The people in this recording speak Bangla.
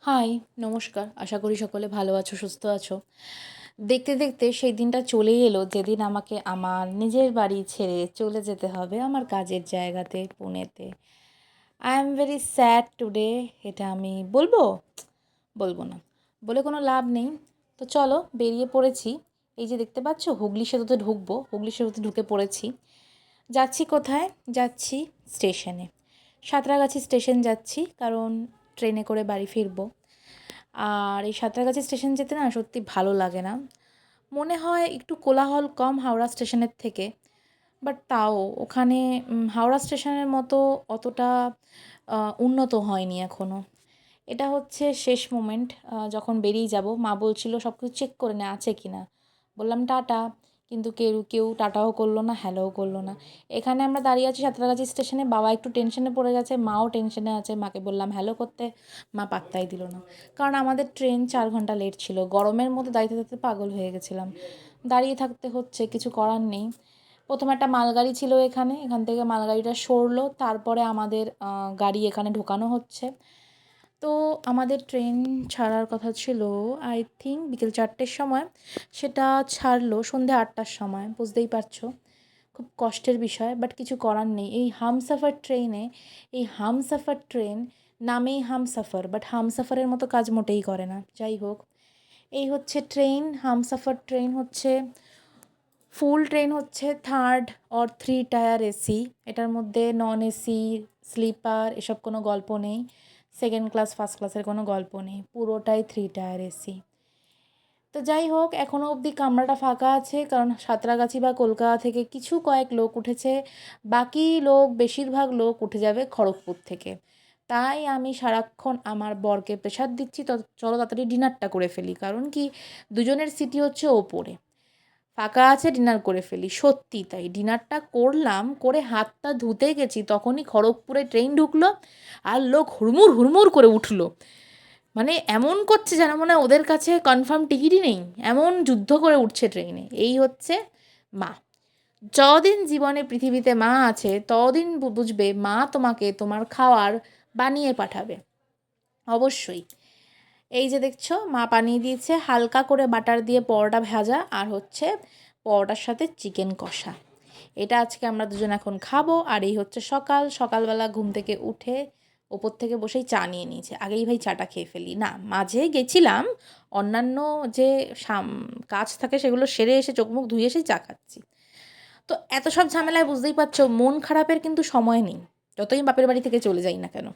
হাই, নমস্কার। আশা করি সকলে ভালো আছো, সুস্থ আছো। দেখতে, দেখতে সেই দিনটা চলেই এলো যেদিন আমাকে আমার নিজের বাড়ি ছেড়ে চলে যেতে হবে আমার কাজের জায়গাতে, পুনেতে। I am very sad today. এটা আমি বলবো? বলবো না। বলে কোনো লাভ নেই। তো চলো বেরিয়ে পড়েছি। এই যে দেখতে পাচ্ছ হুগলি সেতুতে ঢুকবো। হুগলি সেতুতে ঢুকে পড়েছি। যাচ্ছি কোথায়? যাচ্ছি স্টেশনে। সাঁতরাগাছি স্টেশন যাচ্ছি, কারণ ট্রেনে করে বাড়ি ফিরবো। আর এই সাঁতরাগাছি স্টেশন যেতে না সত্যি ভালো লাগে না। মনে হয় একটু কোলাহল কম হাওড়া স্টেশনের থেকে, বাট তাও ওখানে হাওড়া স্টেশনের মতো অতটা উন্নত হয়নি এখনও। এটা হচ্ছে শেষ মোমেন্ট। যখন বেরিয়ে যাব মা বলছিল সব কিছু চেক করে নে আছে কি না। বললাম টাটা, কিন্তু কেউ কেউ টাটাও করলো না, হ্যালোও করলো না। এখানে আমরা দাঁড়িয়ে আছি সাঁতরাগাছি স্টেশনে। বাবা একটু টেনশনে পড়ে গেছে, মাও টেনশনে আছে। মাকে বললাম হ্যালো করতে, মা পাত্তাই দিল না। কারণ আমাদের ট্রেন 4 ঘন্টা লেট ছিল। গরমের মধ্যে দাঁড়িয়ে থাকতে পাগল হয়ে গেছিলাম। দাঁড়িয়ে থাকতে হচ্ছে, কিছু করার নেই। প্রথমে একটা মালগাড়ি ছিল এখান থেকে মালগাড়িটা সরলো, তারপরে আমাদের গাড়ি এখানে ঢোকানো হচ্ছে। তো আমাদের ট্রেন ছাড়ার কথা ছিল আই থিঙ্ক বিকেল 4টের সময়। সেটা ছাড়লো সন্ধ্যে 8টার সময়। বুঝতেই পারছো খুব কষ্টের বিষয়, বাট কিছু করার নেই। এই হামসাফার ট্রেন নামেই হামসাফার, বাট হামসাফারের মতো কাজ মোটেই করে না। যাই হোক, এই হচ্ছে ট্রেন। হামসাফার ট্রেন হচ্ছে, ফুল ট্রেন হচ্ছে 3rd or 3 টায়ার এসি। এটার মধ্যে নন এসি, স্লিপার এসব কোনো গল্প নেই। সেকেন্ড ক্লাস, ফার্স্ট ক্লাসের কোনো গল্প নেই। পুরোটাই 3 টায়ার এসি। তো যাই হোক, এখনও অবধি কামরাটা ফাঁকা আছে, কারণ সাঁতরাগাছি বা কলকাতা থেকে কিছু কয়েক লোক উঠেছে। বাকি লোক, বেশিরভাগ লোক উঠে যাবে খড়গপুর থেকে। তাই আমি সারাক্ষণ আমার বরকে প্রেশার দিচ্ছি, চলো তাড়াতাড়ি ডিনারটা করে ফেলি। কারণ কি, দুজনের সিটি হচ্ছে ওপরে, ফাঁকা আছে, ডিনার করে ফেলি। সত্যি তাই। ডিনারটা করলাম, করে হাতটা ধুতে গেছি, তখনই খড়গপুরে ট্রেন ঢুকলো আর লোক হুড়মুড় হুড়মুড় করে উঠলো। মানে এমন করছে যেন মনে হয় ওদের কাছে কনফার্ম টিকিটই নেই, এমন যুদ্ধ করে উঠছে ট্রেনে। এই হচ্ছে মা। যতদিন জীবনে পৃথিবীতে মা আছে ততদিন বুঝবে মা তোমাকে তোমার খাওয়ার বানিয়ে পাঠাবে, অবশ্যই। এই যে দেখছো মা বানিয়ে দিয়েছে হালকা করে বাটার দিয়ে পরোটা ভাজা, আর হচ্ছে পরোটার সাথে চিকেন কষা। এটা আজকে আমরা দুজন এখন খাবো। আর এই হচ্ছে সকালবেলা ঘুম থেকে উঠে ওপর থেকে বসেই চা নিয়ে নিয়েছে। আগেই ভাই চাটা খেয়ে ফেলি না, মাঝে গেছিলাম অন্যান্য যে কাজ থাকে সেগুলো সেরে এসে চোখ মুখ ধুয়ে এসেই চা খাচ্ছি। তো এত সব ঝামেলায় বুঝতেই পারছো মন খারাপের কিন্তু সময় নেই, যতই বাপের বাড়ি থেকে চলে যাই না কেন।